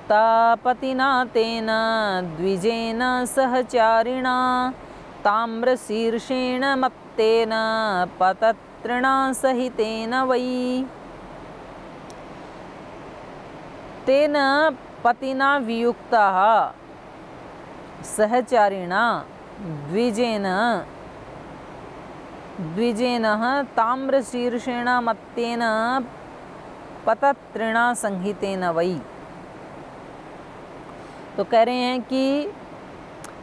वियुक्ता पतिना तेन द्विजेन सहचारिणा ताम्रशीर्षेण मत्तेन पतत्रिणा सहितेन वै। तेन पतिना वियुक्ता सहचारिणा द्विजेन ताम्रशीर्षेण मत्तेन पतत्रिणा संहितेन वै। तो कह रहे हैं कि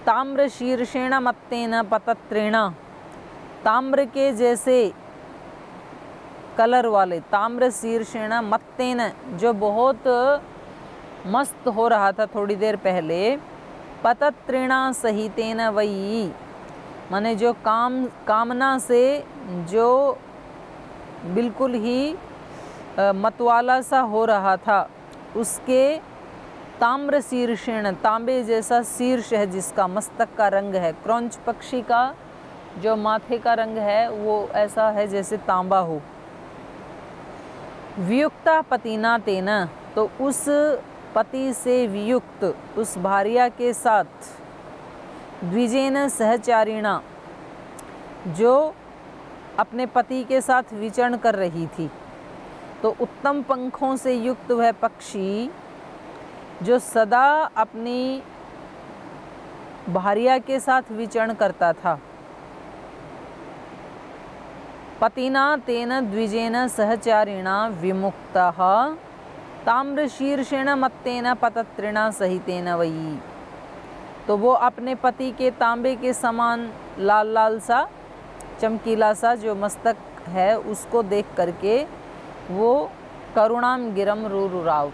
ताम्रशीर्षेण मत्तेन पतत्रिणा, ताम्र के जैसे कलर वाले, ताम्रशीर्षेण मत्तेन जो बहुत मस्त हो रहा था थोड़ी देर पहले, पतत्रिणा सहितेन वही, माने जो कामना से जो बिल्कुल ही मतवाला सा हो रहा था, उसके ताम्रशीर्षेण, तांबे जैसा शीर्ष है जिसका, मस्तक का रंग है, क्रौंच पक्षी का जो माथे का रंग है वो ऐसा है जैसे तांबा हो। वियुक्ता पतिना तेना, तो उस पति से वियुक्त उस भार्या के साथ, द्विजेन सहचारिणा जो अपने पति के साथ विचरण कर रही थी, तो उत्तम पंखों से युक्त वह पक्षी जो सदा अपनी भार्या के साथ विचरण करता था, पतिना तेन द्विजेन सहचारिणा विमुक्तः ताम्रशीर्षेण मत्तेन पतत्रिणा सहितेन वै। तो वो अपने पति के तांबे के समान लाल लाल सा, चमकीला सा जो मस्तक है उसको देख करके वो करुणाम गिरम रुराव,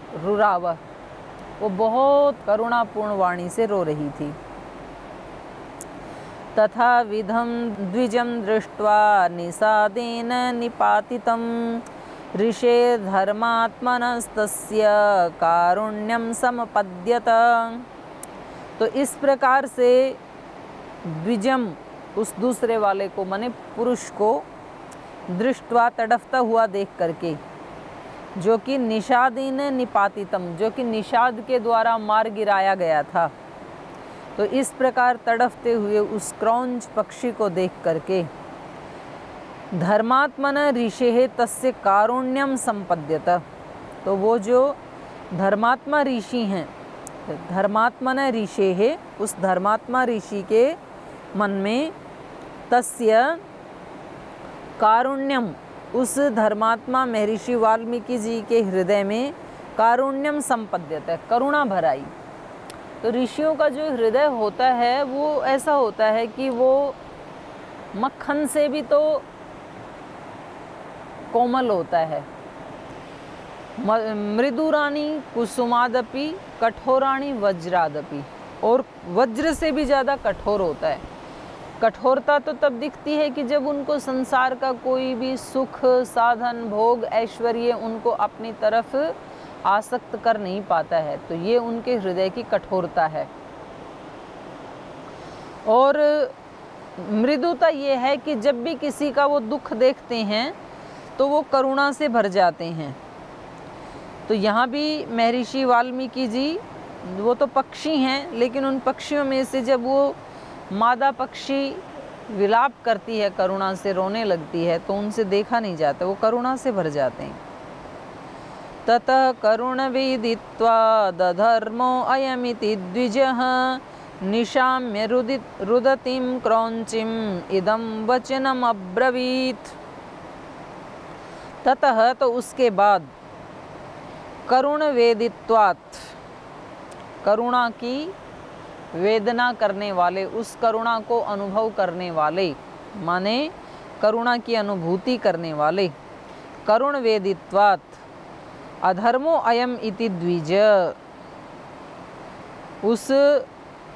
वो बहुत करुणापूर्ण वाणी से रो रही थी। तथा विधम द्विजम दृष्ट्वा निषादेन निपातितं ऋषे धर्मात्मनस्तस्य कारुण्यम समपद्यत। तो इस प्रकार से द्विजम, उस दूसरे वाले को माने पुरुष को, दृष्टवा तड़फता हुआ देख करके, जो कि निषादेन निपातितम, जो कि निषाद के द्वारा मार गिराया गया था, तो इस प्रकार तड़फते हुए उस क्रौंच पक्षी को देख करके धर्मात्मन ऋषेः तस्य कारुण्यम संपद्यत। तो वो जो धर्मात्मा ऋषि हैं, धर्मात्मन ऋषेः, उस धर्मात्मा ऋषि के मन में, तस्य कारुण्यम, उस धर्मात्मा महर्षि वाल्मीकि जी के हृदय में कारुण्यम संपद्यत है, करुणा भराई। तो ऋषियों का जो हृदय होता है वो ऐसा होता है कि वो मक्खन से भी तो कोमल होता है। मृदुरानी कुसुमादपि कठोराणी वज्रादपि, और वज्र से भी ज़्यादा कठोर होता है। कठोरता तो तब दिखती है कि जब उनको संसार का कोई भी सुख, साधन, भोग, ऐश्वर्य उनको अपनी तरफ आसक्त कर नहीं पाता है, तो ये उनके हृदय की कठोरता है। और मृदुता ये है कि जब भी किसी का वो दुख देखते हैं तो वो करुणा से भर जाते हैं। तो यहाँ भी महर्षि वाल्मीकि जी, वो तो पक्षी हैं, लेकिन उन पक्षियों में से जब वो मादा पक्षी विलाप करती है, करुणा से रोने लगती है, तो उनसे देखा नहीं जाता, वो करुणा से भर जाते हैं। ततः करुण विदित्वा दधर्मो अयमिति द्विजः निशाम्य रुदतिं क्रौंचिम इदं वचनम अब्रवीत। ततः, तो उसके बाद, करुण वेदित्वात्, करुणा की वेदना करने वाले, उस करुणा को अनुभव करने वाले, माने करुणा की अनुभूति करने वाले, करुण वेदित्वात् अधर्मो अयम इति द्विज, उस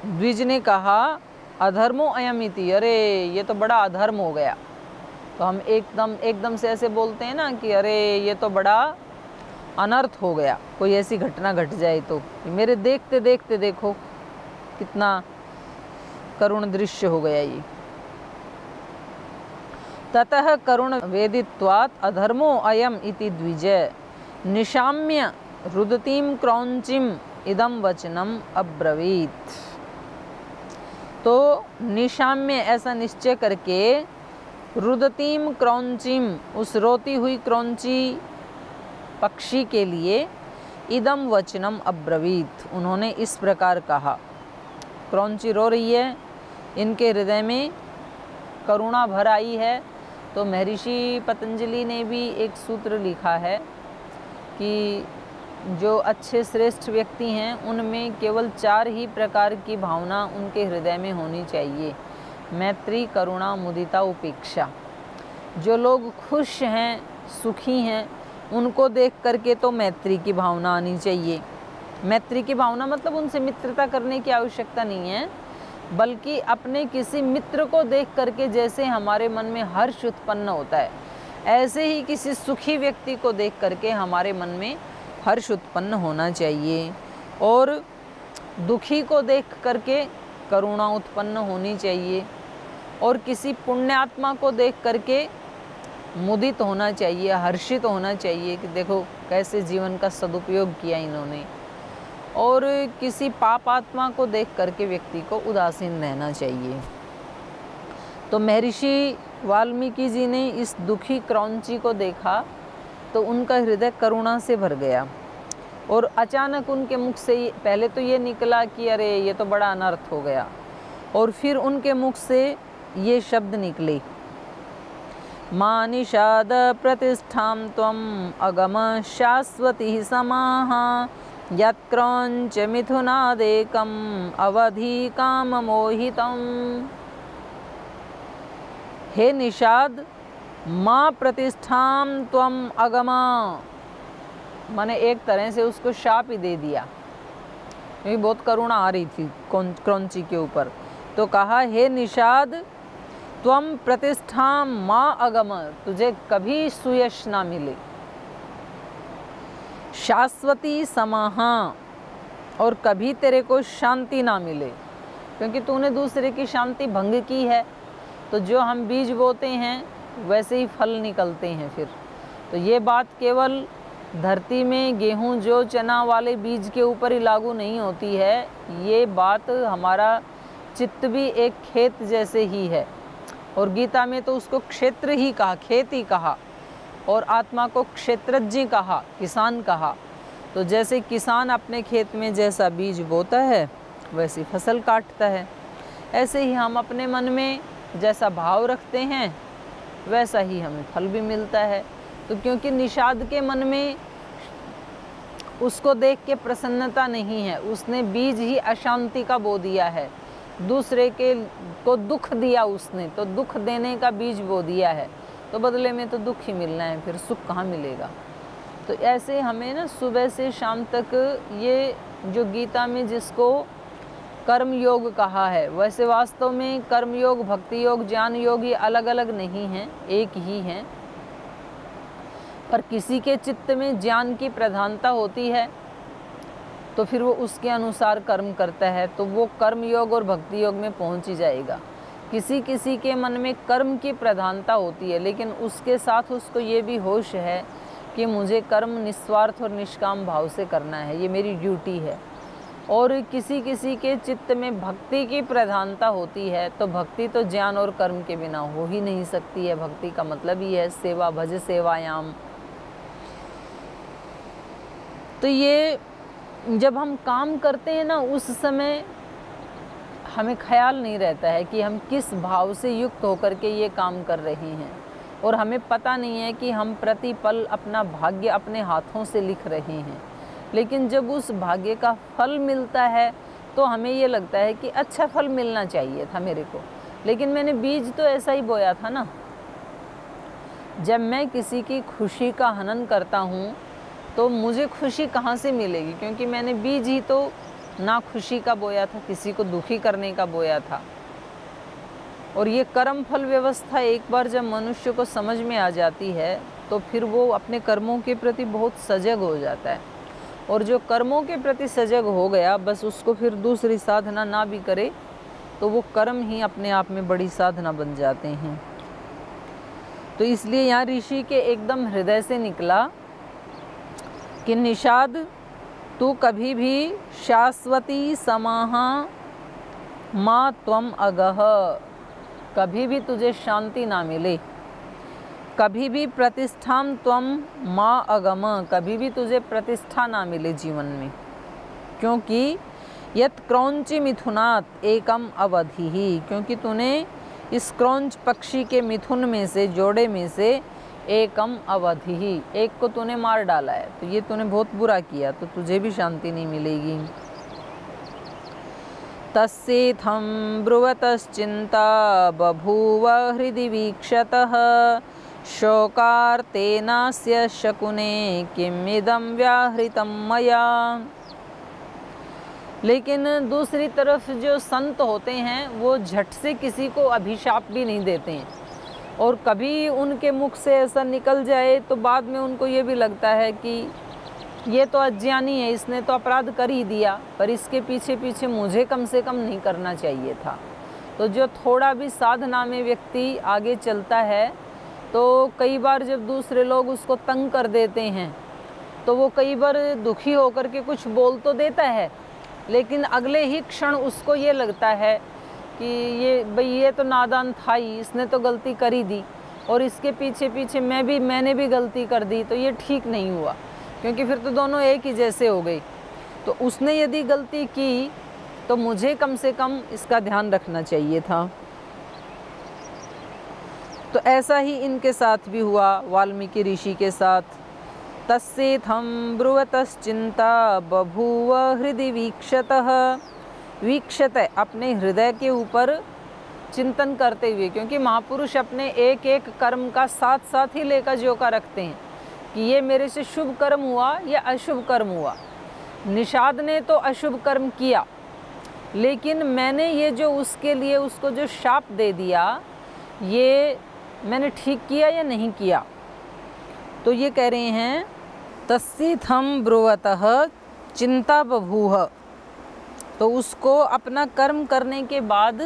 द्विज ने कहा अधर्मो अयम इति, अरे ये तो बड़ा अधर्म हो गया। तो हम एकदम से ऐसे बोलते हैं ना कि अरे ये तो बड़ा अनर्थ हो गया, कोई ऐसी घटना घट जाए तो। मेरे देखते देखते देखो कितना करुण दृश्य हो गया ये। ततः करुण वेदित्वात् अधर्मो अयम इति द्विज निशाम्य रुदतीं क्रौंचिम इदम वचनम अब्रवीत। तो निशाम्य ऐसा निश्चय करके रुदतीम क्रौंचिम, उस रोती हुई क्रौंची पक्षी के लिए इदम वचनम अब्रवीत, उन्होंने इस प्रकार कहा। क्रौंची रो रही है, इनके हृदय में करुणा भर आई है। तो महर्षि पतंजलि ने भी एक सूत्र लिखा है कि जो अच्छे श्रेष्ठ व्यक्ति हैं उनमें केवल 4 ही प्रकार की भावना उनके हृदय में होनी चाहिए। मैत्री, करुणा, मुदिता, उपेक्षा। जो लोग खुश हैं, सुखी हैं, उनको देख करके तो मैत्री की भावना आनी चाहिए। मैत्री की भावना मतलब उनसे मित्रता करने की आवश्यकता नहीं है, बल्कि अपने किसी मित्र को देख करके जैसे हमारे मन में हर्ष उत्पन्न होता है, ऐसे ही किसी सुखी व्यक्ति को देख करके हमारे मन में हर्ष उत्पन्न होना चाहिए। और दुखी को देख करके करुणा उत्पन्न होनी चाहिए। और किसी पुण्यात्मा को देख करके मुदित होना चाहिए, हर्षित होना चाहिए कि देखो कैसे जीवन का सदुपयोग किया इन्होंने। और किसी पापात्मा को देख करके व्यक्ति को उदासीन रहना चाहिए। तो महर्षि वाल्मीकि जी ने इस दुखी क्रौंची को देखा तो उनका हृदय करुणा से भर गया। और अचानक उनके मुख से पहले तो ये निकला कि अरे ये तो बड़ा अनर्थ हो गया, और फिर उनके मुख से ये शब्द निकले, मां निषाद प्रतिष्ठां त्वं अगम शाश्वती समाः यत्क्रौंच मिथुनादेकम अवधि काम मोहितम। हे निषाद, माँ प्रतिष्ठाम त्वम अगमा, मैंने एक तरह से उसको शाप ही दे दिया क्योंकि बहुत करुणा आ रही थी क्रौंची के ऊपर। तो कहा हे निषाद त्वम प्रतिष्ठाम माँ अगम, तुझे कभी सुयश ना मिले, शाश्वती समाहा, और कभी तेरे को शांति ना मिले, क्योंकि तूने दूसरे की शांति भंग की है। तो जो हम बीज बोते हैं वैसे ही फल निकलते हैं फिर। तो ये बात केवल धरती में गेहूं जो चना वाले बीज के ऊपर ही लागू नहीं होती है, ये बात हमारा चित्त भी एक खेत जैसे ही है। और गीता में तो उसको क्षेत्र ही कहा, खेत ही कहा, और आत्मा को क्षेत्रज्ञ कहा, किसान कहा। तो जैसे किसान अपने खेत में जैसा बीज बोता है वैसी फसल काटता है, ऐसे ही हम अपने मन में जैसा भाव रखते हैं वैसा ही हमें फल भी मिलता है। तो क्योंकि निषाद के मन में उसको देख के प्रसन्नता नहीं है, उसने बीज ही अशांति का बो दिया है, दूसरे के को दुख दिया उसने, तो दुख देने का बीज बो दिया है, तो बदले में तो दुख ही मिलना है, फिर सुख कहाँ मिलेगा। तो ऐसे हमें ना सुबह से शाम तक ये जो गीता में जिसको कर्म योग कहा है, वैसे वास्तव में कर्म योग, भक्ति योग, ज्ञान योग ये अलग अलग नहीं हैं, एक ही हैं। पर किसी के चित्त में ज्ञान की प्रधानता होती है तो फिर वो उसके अनुसार कर्म करता है, तो वो कर्म योग और भक्ति योग में पहुंच ही जाएगा। किसी किसी के मन में कर्म की प्रधानता होती है, लेकिन उसके साथ उसको ये भी होश है कि मुझे कर्म निस्वार्थ और निष्काम भाव से करना है, ये मेरी ड्यूटी है। और किसी किसी के चित्त में भक्ति की प्रधानता होती है, तो भक्ति तो ज्ञान और कर्म के बिना हो ही नहीं सकती है। भक्ति का मतलब ही है सेवा, भज सेवायाम। तो ये जब हम काम करते हैं ना, उस समय हमें ख्याल नहीं रहता है कि हम किस भाव से युक्त होकर के ये काम कर रहे हैं, और हमें पता नहीं है कि हम प्रतिपल अपना भाग्य अपने हाथों से लिख रहे हैं। लेकिन जब उस भाग्य का फल मिलता है तो हमें ये लगता है कि अच्छा फल मिलना चाहिए था मेरे को, लेकिन मैंने बीज तो ऐसा ही बोया था ना। जब मैं किसी की खुशी का हनन करता हूँ तो मुझे खुशी कहाँ से मिलेगी, क्योंकि मैंने बीज ही तो ना खुशी का बोया था, किसी को दुखी करने का बोया था। और ये कर्म फल व्यवस्था एक बार जब मनुष्य को समझ में आ जाती है तो फिर वो अपने कर्मों के प्रति बहुत सजग हो जाता है। और जो कर्मों के प्रति सजग हो गया, बस उसको फिर दूसरी साधना ना भी करे तो वो कर्म ही अपने आप में बड़ी साधना बन जाते हैं। तो इसलिए यहाँ ऋषि के एकदम हृदय से निकला कि निषाद, तू कभी भी शाश्वती समाहा माँ त्वम अगह, कभी भी तुझे शांति ना मिले। कभी भी प्रतिष्ठाम त्वम माँ अगम, कभी भी तुझे प्रतिष्ठा ना मिले जीवन में, क्योंकि यत क्रौंच मिथुनात् एकम अवधि ही, क्योंकि तूने इस क्रौंच पक्षी के मिथुन में से, जोड़े में से एकम अवधि ही, एक को तूने मार डाला है, तो ये तूने बहुत बुरा किया, तो तुझे भी शांति नहीं मिलेगी। तस्येथं ब्रुवतश्चिन्ता बभूव हृदि वीक्षतः शोकार्तेनास्य शकुने किमिदं व्याहृतं मया। लेकिन दूसरी तरफ जो संत होते हैं वो झट से किसी को अभिशाप भी नहीं देते हैं, और कभी उनके मुख से ऐसा निकल जाए तो बाद में उनको ये भी लगता है कि ये तो अज्ञानी है, इसने तो अपराध कर ही दिया, पर इसके पीछे पीछे मुझे कम से कम नहीं करना चाहिए था। तो जो थोड़ा भी साधना में व्यक्ति आगे चलता है, तो कई बार जब दूसरे लोग उसको तंग कर देते हैं तो वो कई बार दुखी होकर के कुछ बोल तो देता है, लेकिन अगले ही क्षण उसको ये लगता है कि ये तो नादान था ही, इसने तो गलती कर ही दी, और इसके पीछे पीछे मैंने भी गलती कर दी, तो ये ठीक नहीं हुआ, क्योंकि फिर तो दोनों एक ही जैसे हो गए। तो उसने यदि गलती की तो मुझे कम से कम इसका ध्यान रखना चाहिए था। तो ऐसा ही इनके साथ भी हुआ, वाल्मीकि ऋषि के साथ। तस्येथं ब्रुवतश्चिन्ता बभूव हृदि वीक्षतः, वीक्षत अपने हृदय के ऊपर चिंतन करते हुए, क्योंकि महापुरुष अपने एक एक कर्म का साथ साथ ही लेकर जोखा रखते हैं कि ये मेरे से शुभ कर्म हुआ या अशुभ कर्म हुआ। निषाद ने तो अशुभ कर्म किया, लेकिन मैंने ये जो उसके लिए उसको जो शाप दे दिया, ये मैंने ठीक किया या नहीं किया। तो ये कह रहे हैं तस्येथं ब्रुवतः चिंता बभूव, तो उसको अपना कर्म करने के बाद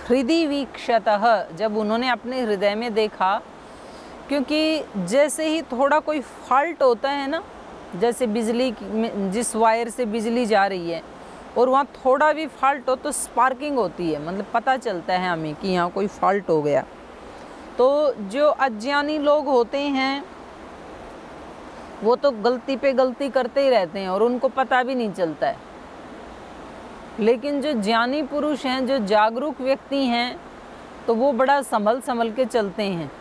हृदि वीक्षतः, जब उन्होंने अपने हृदय में देखा, क्योंकि जैसे ही थोड़ा कोई फॉल्ट होता है ना, जैसे बिजली में जिस वायर से बिजली जा रही है और वहाँ थोड़ा भी फॉल्ट हो तो स्पार्किंग होती है, मतलब पता चलता है हमें कि यहाँ कोई फॉल्ट हो गया। तो जो अज्ञानी लोग होते हैं वो तो गलती पे गलती करते ही रहते हैं और उनको पता भी नहीं चलता है, लेकिन जो ज्ञानी पुरुष हैं, जो जागरूक व्यक्ति हैं, तो वो बड़ा संभल के चलते हैं।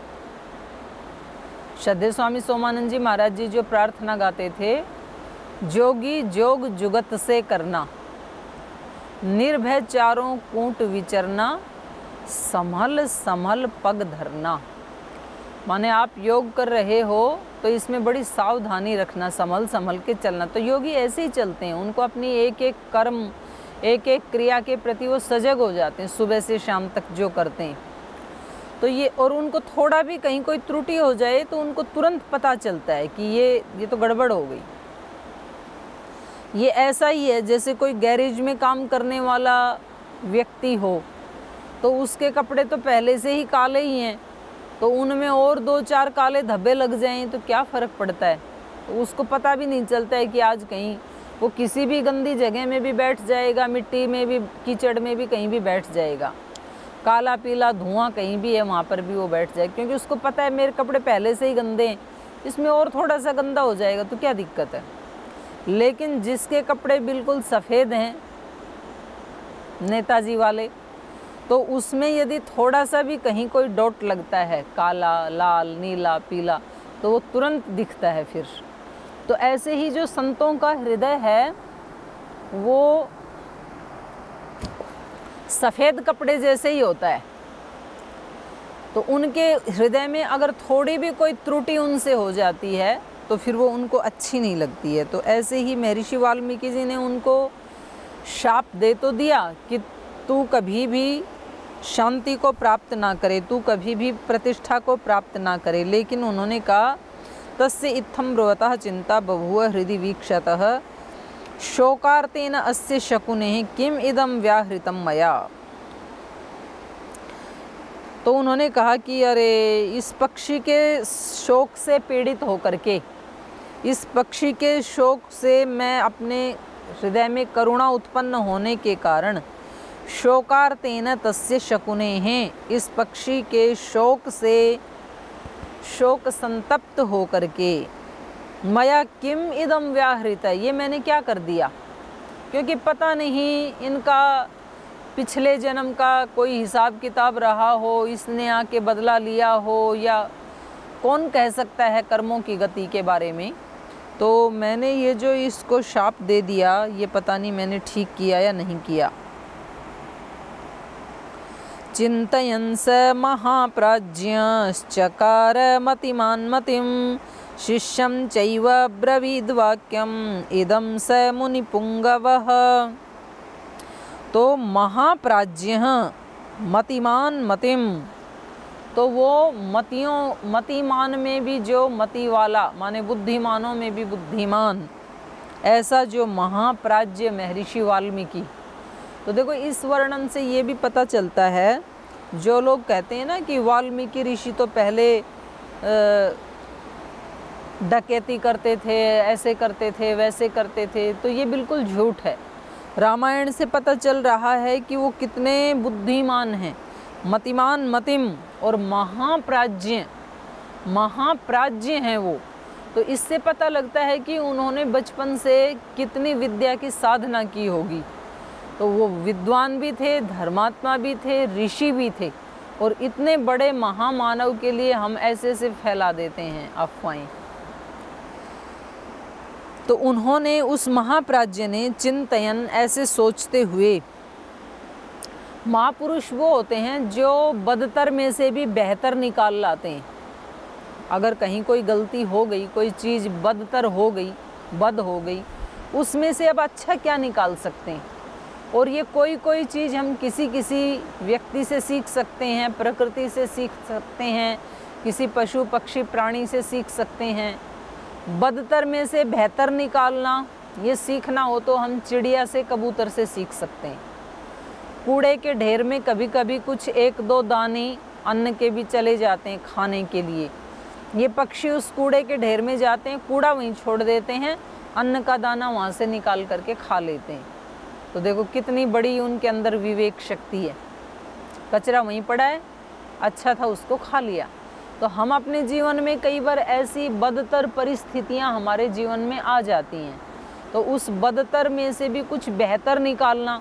श्रद्धेय स्वामी सोमानंद जी महाराज जी जो प्रार्थना गाते थे, जोगी जोग जुगत से करना, निर्भय चारों कूट विचरना, संभल संभल पग धरना। माने आप योग कर रहे हो तो इसमें बड़ी सावधानी रखना, संभल के चलना। तो योगी ऐसे ही चलते हैं, उनको अपनी एक एक कर्म, एक एक क्रिया के प्रति वो सजग हो जाते हैं, सुबह से शाम तक जो करते हैं। तो ये, और उनको थोड़ा भी कहीं कोई त्रुटि हो जाए तो उनको तुरंत पता चलता है कि ये तो गड़बड़ हो गई। ये ऐसा ही है जैसे कोई गैरेज में काम करने वाला व्यक्ति हो, तो उसके कपड़े तो पहले से ही काले ही हैं, तो उनमें और 2-4 काले धब्बे लग जाएं तो क्या फ़र्क पड़ता है। तो उसको पता भी नहीं चलता है कि आज कहीं वो किसी भी गंदी जगह में भी बैठ जाएगा, मिट्टी में भी, कीचड़ में भी, कहीं भी बैठ जाएगा, काला पीला धुआं कहीं भी है वहाँ पर भी वो बैठ जाएगा, क्योंकि उसको पता है मेरे कपड़े पहले से ही गंदे हैं, इसमें और थोड़ा सा गंदा हो जाएगा तो क्या दिक्कत है। लेकिन जिसके कपड़े बिल्कुल सफ़ेद हैं, नेताजी वाले, तो उसमें यदि थोड़ा सा भी कहीं कोई डॉट लगता है, काला, लाल, नीला, पीला, तो वो तुरंत दिखता है फिर। तो ऐसे ही जो संतों का हृदय है वो सफ़ेद कपड़े जैसे ही होता है। तो उनके हृदय में अगर थोड़ी भी कोई त्रुटि उनसे हो जाती है तो फिर वो उनको अच्छी नहीं लगती है। तो ऐसे ही महर्षि वाल्मीकि जी ने उनको शाप दे तो दिया कि तू कभी भी शांति को प्राप्त ना करे, तू कभी भी प्रतिष्ठा को प्राप्त ना करे, लेकिन उन्होंने कहा तस्य इत्थं ब्रुवतः चिंता बभूव हृदि वीक्षतः शोकार्तेन अस्य शकुने किम इदं व्याहृतं मया। तो उन्होंने कहा कि अरे, इस पक्षी के शोक से पीड़ित होकर के इस पक्षी के शोक से मैं अपने हृदय में करुणा उत्पन्न होने के कारण शोकार्तेन तस्य शकुने हैं, इस पक्षी के शोक से शोक संतप्त होकर के मया किम इदम व्याहृत, ये मैंने क्या कर दिया, क्योंकि पता नहीं इनका पिछले जन्म का कोई हिसाब किताब रहा हो, इसने आके बदला लिया हो, या कौन कह सकता है कर्मों की गति के बारे में। तो मैंने ये जो इसको शाप दे दिया, ये पता नहीं मैंने ठीक किया या नहीं किया। चिंतयन् स महाप्राज्ञश्चकार मतिमान् मतिं शिष्यं चैव ब्रवीद्वाक्यम् इदं स मुनिपुंगवः। तो महाप्राज्ञ मतिमान मतिम, तो वो मतिमान में भी जो मति वाला, माने बुद्धिमानों में भी बुद्धिमान, ऐसा जो महाप्राज्य महर्षि वाल्मीकि। तो देखो इस वर्णन से ये भी पता चलता है, जो लोग कहते हैं ना कि वाल्मीकि ऋषि तो पहले डकैती करते थे, ऐसे करते थे, वैसे करते थे, तो ये बिल्कुल झूठ है। रामायण से पता चल रहा है कि वो कितने बुद्धिमान हैं, मतिमान मतिम और महाप्राज्य हैं वो। तो इससे पता लगता है कि उन्होंने बचपन से कितनी विद्या की साधना की होगी। तो वो विद्वान भी थे, धर्मात्मा भी थे, ऋषि भी थे, और इतने बड़े महामानव के लिए हम ऐसे से फैला देते हैं अफवाहें। तो उन्होंने, उस महाप्राज्य ने चिंतयन, ऐसे सोचते हुए, महापुरुष वो होते हैं जो बदतर में से भी बेहतर निकाल लाते हैं। अगर कहीं कोई गलती हो गई, कोई चीज़ बदतर हो गई, बद हो गई, उसमें से अब अच्छा क्या निकाल सकते हैं। और ये कोई चीज़ हम किसी व्यक्ति से सीख सकते हैं, प्रकृति से सीख सकते हैं, किसी पशु पक्षी प्राणी से सीख सकते हैं। बदतर में से बेहतर निकालना, ये सीखना हो तो हम चिड़िया से, कबूतर से सीख सकते हैं। कूड़े के ढेर में कभी कभी कुछ एक दो दाने अन्न के भी चले जाते हैं खाने के लिए। ये पक्षी उस कूड़े के ढेर में जाते हैं, कूड़ा वहीं छोड़ देते हैं, अन्न का दाना वहाँ से निकाल करके खा लेते हैं। तो देखो कितनी बड़ी उनके अंदर विवेक शक्ति है। कचरा वहीं पड़ा है, अच्छा था उसको खा लिया। तो हम अपने जीवन में कई बार ऐसी बदतर परिस्थितियां हमारे जीवन में आ जाती हैं, तो उस बदतर में से भी कुछ बेहतर निकालना।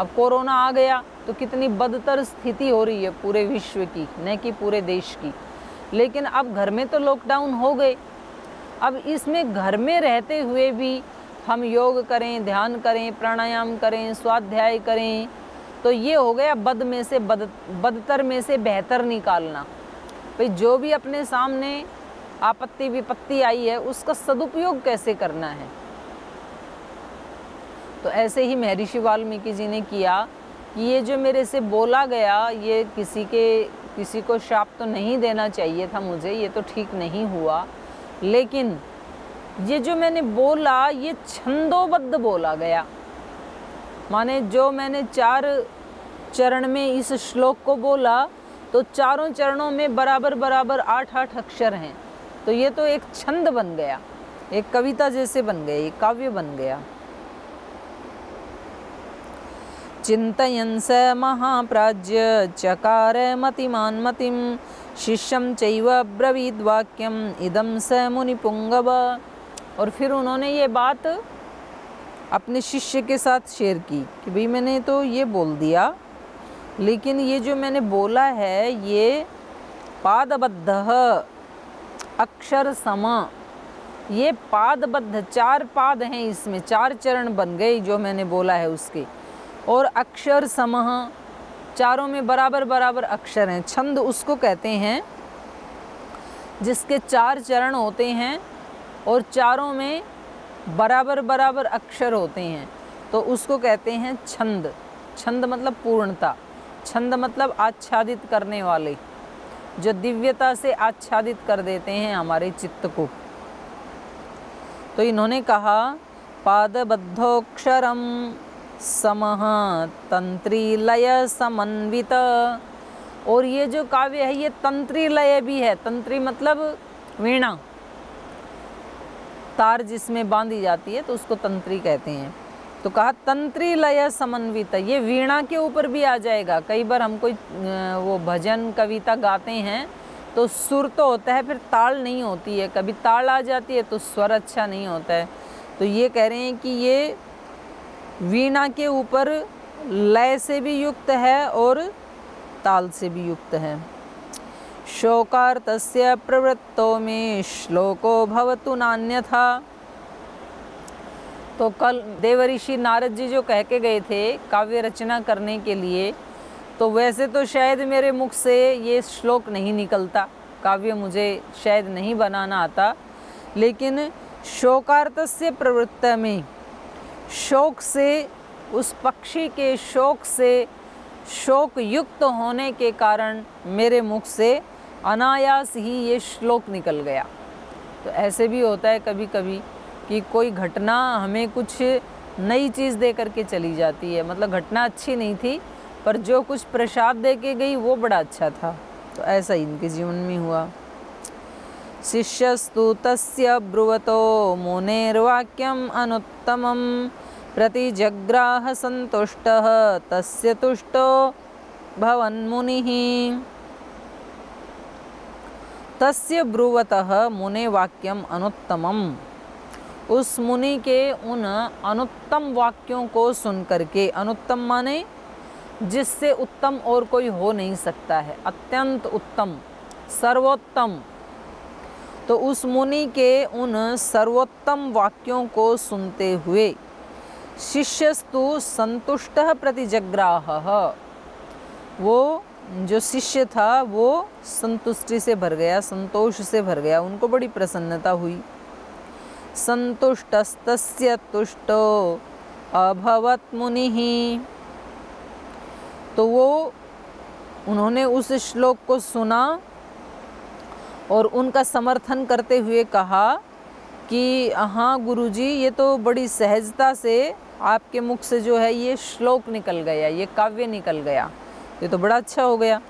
अब कोरोना आ गया तो कितनी बदतर स्थिति हो रही है पूरे विश्व की, न कि पूरे देश की। लेकिन अब घर में तो लॉकडाउन हो गए, अब इसमें घर में रहते हुए भी हम योग करें, ध्यान करें, प्राणायाम करें, स्वाध्याय करें, तो ये हो गया बदतर में से बेहतर निकालना। भाई जो भी अपने सामने आपत्ति विपत्ति आई है उसका सदुपयोग कैसे करना है। तो ऐसे ही महर्षि वाल्मीकि जी ने किया कि ये जो मेरे से बोला गया, ये किसी को शाप तो नहीं देना चाहिए था मुझे, ये तो ठीक नहीं हुआ, लेकिन ये जो मैंने बोला ये छंदोबद्ध बोला गया। माने जो मैंने 4 चरण में इस श्लोक को बोला, तो चारों चरणों में बराबर 8-8 अक्षर हैं। तो ये तो एक छंद बन गया, एक कविता जैसे बन गई, एक काव्य बन गया। चिंतयन् स महाप्राज्य चकार मतिमान् मतिं शिष्यं चैव ब्रवीद्वाक्यम् इदं स मुनिपुंगव। और फिर उन्होंने ये बात अपने शिष्य के साथ शेयर की कि भाई मैंने तो ये बोल दिया, लेकिन ये जो मैंने बोला है ये पादबद्ध अक्षर सम, ये पादबद्ध, 4 पाद हैं इसमें, 4 चरण बन गए जो मैंने बोला है उसके, और अक्षर समः, चारों में बराबर अक्षर हैं। छंद उसको कहते हैं जिसके 4 चरण होते हैं और चारों में बराबर अक्षर होते हैं, तो उसको कहते हैं छंद। छंद मतलब पूर्णता, छंद मतलब आच्छादित करने वाले, जो दिव्यता से आच्छादित कर देते हैं हमारे चित्त को। तो इन्होंने कहा पादबद्धोक्षरम समः तंत्री लय समन्वित। और ये जो काव्य है ये तंत्री लय भी है। तंत्री मतलब वीणा, तार जिसमें बांधी जाती है तो उसको तंत्री कहते हैं। तो कहा तंत्री लय समन्वित, ये वीणा के ऊपर भी आ जाएगा। कई बार हम कोई वो भजन कविता गाते हैं तो सुर तो होता है, फिर ताल नहीं होती है, कभी ताल आ जाती है तो स्वर अच्छा नहीं होता है। तो ये कह रहे हैं कि ये वीणा के ऊपर लय से भी युक्त है और ताल से भी युक्त है। शोकार्तस्य प्रवृत्तो में श्लोको भवतु नान्यथा। तो कल देवऋषि नारद जी जो कह के गए थे काव्य रचना करने के लिए, तो वैसे तो शायद मेरे मुख से ये श्लोक नहीं निकलता, काव्य मुझे शायद नहीं बनाना आता, लेकिन शोकार्तस्य प्रवृत्त में शोक से, उस पक्षी के शोक से, शोक युक्त होने के कारण मेरे मुख से अनायास ही ये श्लोक निकल गया। तो ऐसे भी होता है कभी कभी कि कोई घटना हमें कुछ नई चीज़ दे करके चली जाती है, मतलब घटना अच्छी नहीं थी पर जो कुछ प्रसाद दे के गई वो बड़ा अच्छा था। तो ऐसा ही इनके जीवन में हुआ। शिष्यस्तु तस्य ब्रुवतो मुनेर्वाक्यम अनुत्तमं प्रतिजग्राह संतुष्टः तस्य तुष्टो भवन्मुनिः। तस्य ब्रुवतः मुने वाक्यम अनुत्तमम, उस मुनि के उन अनुत्तम वाक्यों को सुन करके, अनुत्तम माने जिससे उत्तम और कोई हो नहीं सकता है, अत्यंत उत्तम, सर्वोत्तम। तो उस मुनि के उन सर्वोत्तम वाक्यों को सुनते हुए शिष्यस्तु संतुष्टः प्रतिजग्राहः, वो जो शिष्य था वो संतुष्टि से भर गया, संतोष से भर गया, उनको बड़ी प्रसन्नता हुई। संतुष्टस्तस्य तुष्टो अभवत् मुनिः। तो वो उन्होंने उस श्लोक को सुना और उनका समर्थन करते हुए कहा कि हाँ गुरुजी, ये तो बड़ी सहजता से आपके मुख से जो है ये श्लोक निकल गया, ये काव्य निकल गया, ये तो बड़ा अच्छा हो गया।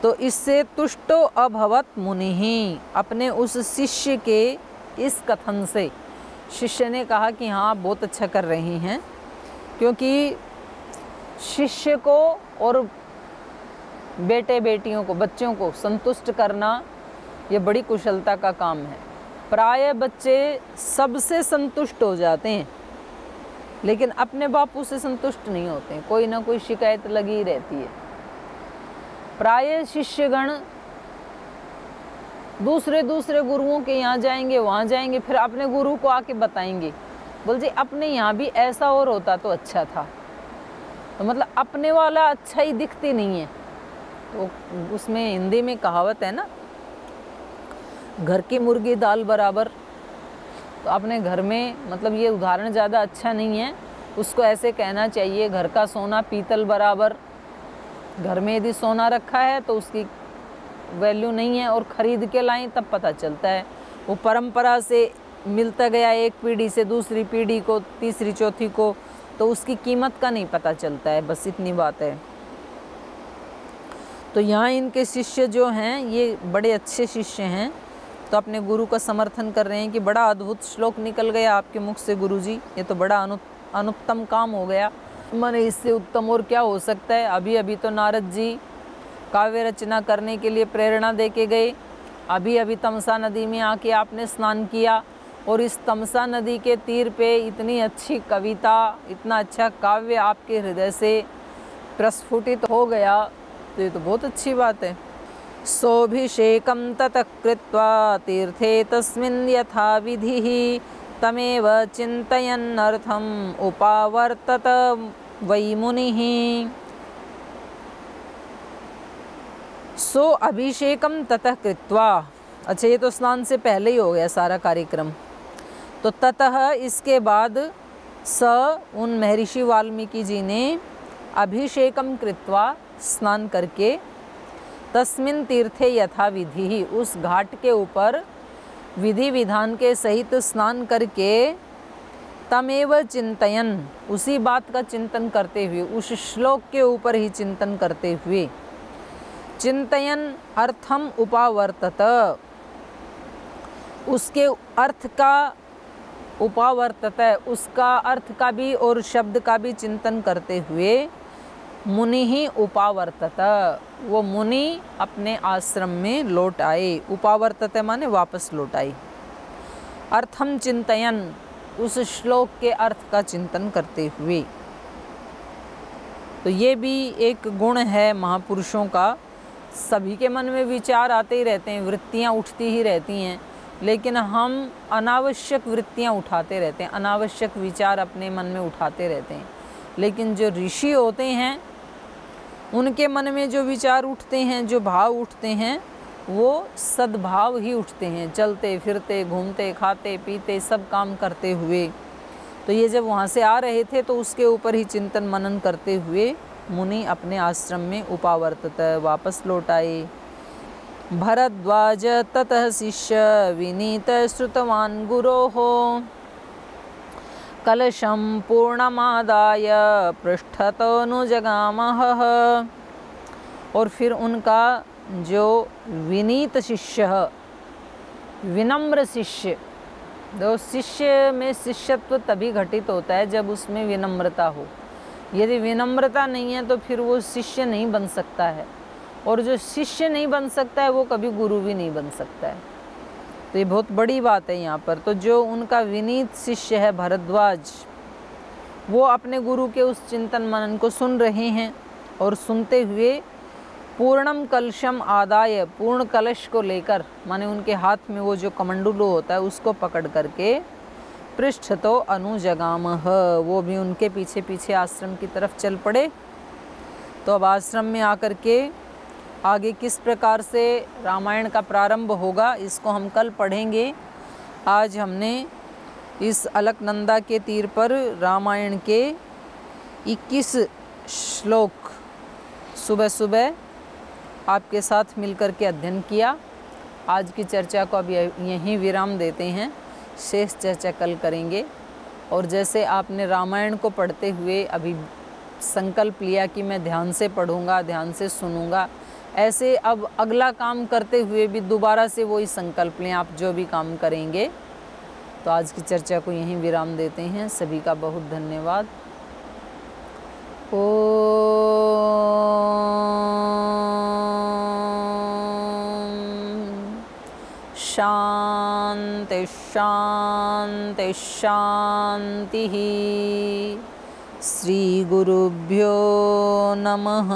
तो इससे तुष्टो अभवत् मुनिः, अपने उस शिष्य के इस कथन से शिष्य ने कहा कि हाँ आप बहुत अच्छा कर रही हैं, क्योंकि शिष्य को और बेटे बेटियों को, बच्चों को संतुष्ट करना ये बड़ी कुशलता का काम है। प्राय बच्चे सबसे संतुष्ट हो जाते हैं लेकिन अपने बापू से संतुष्ट नहीं होते हैं, कोई ना कोई शिकायत लगी रहती है। प्राय शिष्यगण दूसरे गुरुओं के यहाँ जाएंगे, वहाँ जाएंगे, फिर अपने गुरु को आके बताएंगे, बोल जी अपने यहाँ भी ऐसा और होता तो अच्छा था। तो मतलब अपने वाला अच्छा ही दिखती नहीं है। तो उसमें हिंदी में कहावत है ना, घर की मुर्गी दाल बराबर। तो अपने घर में, मतलब ये उदाहरण ज़्यादा अच्छा नहीं है, उसको ऐसे कहना चाहिए घर का सोना पीतल बराबर। घर में यदि सोना रखा है तो उसकी वैल्यू नहीं है, और ख़रीद के लाएं तब पता चलता है। वो परंपरा से मिलता गया एक पीढ़ी से दूसरी पीढ़ी को, तीसरी चौथी को, तो उसकी कीमत का नहीं पता चलता है, बस इतनी बात है। तो यहाँ इनके शिष्य जो हैं ये बड़े अच्छे शिष्य हैं, तो अपने गुरु का समर्थन कर रहे हैं कि बड़ा अद्भुत श्लोक निकल गया आपके मुख से गुरुजी, ये तो बड़ा अनुत्तम काम हो गया। माने इससे उत्तम और क्या हो सकता है। अभी अभी तो नारद जी काव्य रचना करने के लिए प्रेरणा दे के गए, अभी अभी तमसा नदी में आके आपने स्नान किया, और इस तमसा नदी के तीर पे इतनी अच्छी कविता, इतना अच्छा काव्य आपके हृदय से प्रस्फुटित हो गया, तो ये तो बहुत अच्छी बात है। सोऽभिषेकं ततः कृत्वा तीर्थे तस्मिन् यथा विधिः तमेव चिन्तयन्नर्थम् उपावर्तत वै मुनिः। सो अभिषेकम ततः कृत्वा, अच्छा ये तो स्नान से पहले ही हो गया सारा कार्यक्रम। तो ततः इसके बाद स उन महर्षि वाल्मीकि जी ने अभिषेकम कृत्वा, स्नान करके, तस्मिन् तीर्थे यथा विधि, उस घाट के ऊपर विधि विधान के सहित स्नान करके, तमेव चिंतयन, उसी बात का चिंतन करते हुए, उस श्लोक के ऊपर ही चिंतन करते हुए, चिंतयन अर्थम उपावर्तत, उसके अर्थ का उपावर्तत, उसका अर्थ का भी और शब्द का भी चिंतन करते हुए मुनि ही उपावर्तत, वो मुनि अपने आश्रम में लौट आए। उपावर्तत माने वापस लौट आए। अर्थम चिंतयन, उस श्लोक के अर्थ का चिंतन करते हुए। तो ये भी एक गुण है महापुरुषों का। सभी के मन में विचार आते ही रहते हैं, वृत्तियाँ उठती ही रहती हैं, लेकिन हम अनावश्यक वृत्तियाँ उठाते रहते हैं, अनावश्यक विचार अपने मन में उठाते रहते हैं। लेकिन जो ऋषि होते हैं उनके मन में जो विचार उठते हैं, जो भाव उठते हैं, वो सद्भाव ही उठते हैं, चलते फिरते घूमते खाते पीते सब काम करते हुए। तो ये जब वहाँ से आ रहे थे तो उसके ऊपर ही चिंतन मनन करते हुए मुनि अपने आश्रम में उपावर्तत वापस लौट आए। भरद्वाज ततः शिष्य विनीत श्रुतवान् गुरोः कलशं पूर्णमादाय पृष्ठतनुजगामः। और फिर उनका जो विनीत शिष्य, विनम्र शिष्य, तो शिष्य में शिष्यत्व तभी घटित होता है जब उसमें विनम्रता हो। यदि विनम्रता नहीं है तो फिर वो शिष्य नहीं बन सकता है, और जो शिष्य नहीं बन सकता है वो कभी गुरु भी नहीं बन सकता है। तो ये बहुत बड़ी बात है यहाँ पर। तो जो उनका विनीत शिष्य है भरद्वाज, वो अपने गुरु के उस चिंतन मनन को सुन रहे हैं, और सुनते हुए पूर्णम कलशम आदाय, पूर्ण कलश को लेकर, माने उनके हाथ में वो जो कमंडलू होता है उसको पकड़ करके पृष्ठ तो अनुजगामः, वो भी उनके पीछे पीछे आश्रम की तरफ चल पड़े। तो अब आश्रम में आकर के आगे किस प्रकार से रामायण का प्रारंभ होगा इसको हम कल पढ़ेंगे। आज हमने इस अलकनंदा के तीर पर रामायण के 21 श्लोक सुबह सुबह आपके साथ मिलकर के अध्ययन किया। आज की चर्चा को अब यहीं विराम देते हैं, शेष चर्चा कल करेंगे। और जैसे आपने रामायण को पढ़ते हुए अभी संकल्प लिया कि मैं ध्यान से पढ़ूंगा, ध्यान से सुनूंगा, ऐसे अब अगला काम करते हुए भी दोबारा से वही संकल्प लें आप जो भी काम करेंगे। तो आज की चर्चा को यहीं विराम देते हैं। सभी का बहुत धन्यवाद। शांति शांति शांति। श्री गुरुभ्यो नमः।